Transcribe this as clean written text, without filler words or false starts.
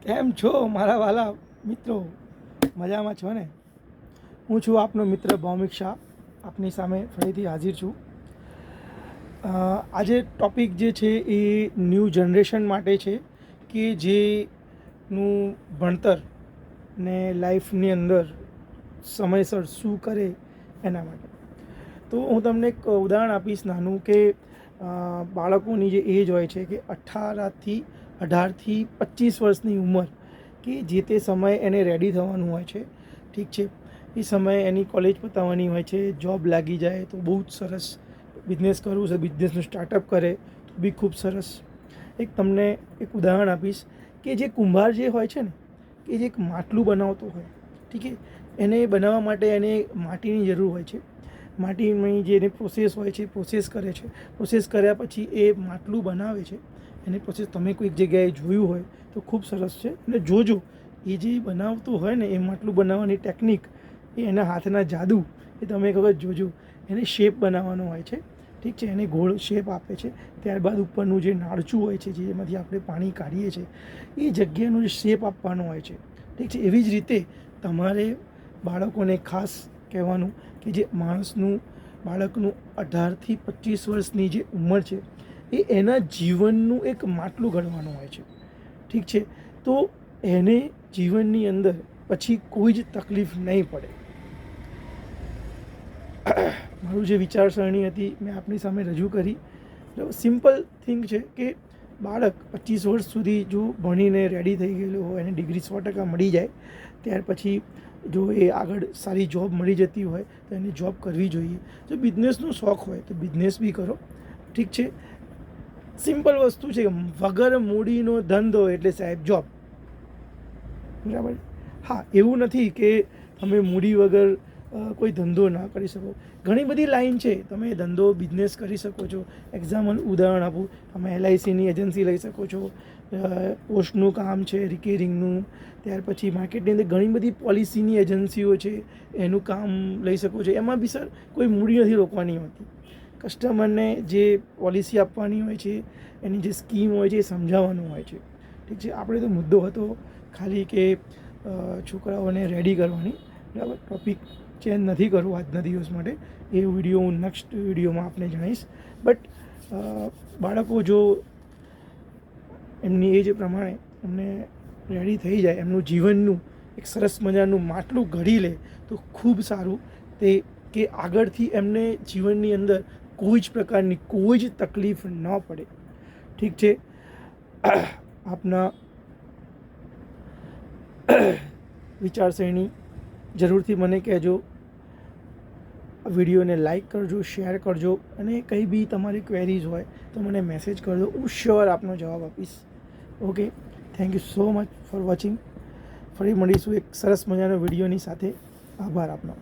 કેમ છો મારા વાલા મિત્રો? મજામાં છો ને? હું છું આપનો મિત્ર ભૌમિક શાહ, આપની સામે ફરીથી હાજર છું. આજે ટૉપિક જે છે એ ન્યૂ જનરેશન માટે છે કે જેનું ભણતર ને લાઈફની અંદર સમયસર શું કરે એના માટે. તો હું તમને એક ઉદાહરણ આપીશ નાનું કે બાળકોની જે એજ હોય છે કે 18થી 25 વર્ષની ઉંમર, કે જે તે સમયે એને રેડી થવાનું હોય છે. ઠીક છે, એ સમયે એની કોલેજ પતાવવાની હોય છે, જોબ લાગી જાય તો બહુ જ સરસ. બિઝનેસ કરવું છે, બિઝનેસનું સ્ટાર્ટઅપ કરે તો બી ખૂબ સરસ. એક તમને એક ઉદાહરણ આપીશ કે જે કુંભાર જે હોય છે ને, કે જે એક માટલું બનાવતો હોય, ઠીક છે, એને બનાવવા માટે એને માટીની જરૂર હોય છે. માટીની જે એની પ્રોસેસ હોય છે, પ્રોસેસ કરે છે. પ્રોસેસ કર્યા પછી એ માટલું બનાવે છે. એની પ્રોસેસ તમે કોઈક જગ્યાએ જોયું હોય તો ખૂબ સરસ છે, અને જોજો. એ જે બનાવતો હોય ને એ માટલું બનાવવાની ટેકનિક, એ એના હાથના જાદુ, એ તમે એક વખત જોજો. એને શેપ બનાવવાનો હોય છે, ઠીક છે, એને ગોળ શેપ આપે છે. ત્યારબાદ ઉપરનું જે નાળચું હોય છે, જેમાંથી આપણે પાણી કાઢીએ છીએ, એ જગ્યાનો જે શેપ આપવાનો હોય છે, ઠીક છે. એવી જ રીતે તમારે બાળકોને ખાસ કહેવાનું કે જે બાળકનું 18થી 25 વર્ષની જે ઉંમર છે, એ એના જીવનનું એક માટલું ઘડવાનું હોય છે, ઠીક છે. તો એને જીવનની અંદર પછી કોઈ જ તકલીફ નહીં પડે. મારું જે વિચારસરણી હતી મેં આપની સામે રજૂ કરી. સિમ્પલ થિંગ છે કે બાળક 25 વર્ષ સુધી જો ભણીને રેડી થઈ ગયેલું હોય, એને ડિગ્રી 100% મળી જાય, ત્યાર પછી જો એ આગળ સારી જોબ મળી જતી હોય તો એને જોબ કરવી જોઈએ. જો બિઝનેસનો શોખ હોય તો બિઝનેસ બી કરો, ઠીક છે. સિમ્પલ વસ્તુ છે, વગર મૂડીનો ધંધો એટલે સાહેબ જોબ, બરાબર. હા, એવું નથી કે તમે મૂડી વગર કોઈ ધંધો ના કરી શકો. ઘણી બધી લાઈન છે, તમે ધંધો બિઝનેસ કરી શકો છો. એક્ઝામ્પલ ઉદાહરણ આપું, તમે LICની એજન્સી લઈ શકો છો, પોસ્ટનું કામ છે રિકેરિંગનું. ત્યાર પછી માર્કેટની અંદર ઘણી બધી પોલિસીની એજન્સીઓ છે, એનું કામ લઈ શકો છો. એમાં બી સર કોઈ મૂડી નથી રોકવાની હોતી. કસ્ટમરને જે પોલિસી આપવાની હોય છે, એની જે સ્કીમ હોય છે એ સમજાવવાનું હોય છે, ઠીક છે. આપણે તો મુદ્દો હતો ખાલી કે છોકરાઓને રેડી કરવાની, બરાબર. ટૉપિક ચેન્જ નથી કરવું આજના દિવસ માટે. એ વિડીયો હું નેક્સ્ટ વિડીયોમાં આપને જણાવીશ. બટ બાળકો જો એમની એજ પ્રમાણે એમને રેડી થઈ જાય, એમનું જીવનનું એક સરસ મજાનું માટલું ઘડી લે તો ખૂબ સારું. તે કે આગળથી એમને જીવનની અંદર કોઈ જ પ્રકારની કોઈ જ તકલીફ ન પડે, ઠીક છે. આપના વિચારસરણી જરૂરથી મને કહેજો. વિડીયોને લાઈક કરજો, શેર કરજો, અને કંઈ બી તમારી ક્વેરીઝ હોય તો મને મેસેજ કરજો. હું શ્યોર આપનો જવાબ આપીશ. Okay, thank you so much for watching. ફરી મળીશું એક સરસ મજાનો વિડીયોની સાથે. આભાર આપનો.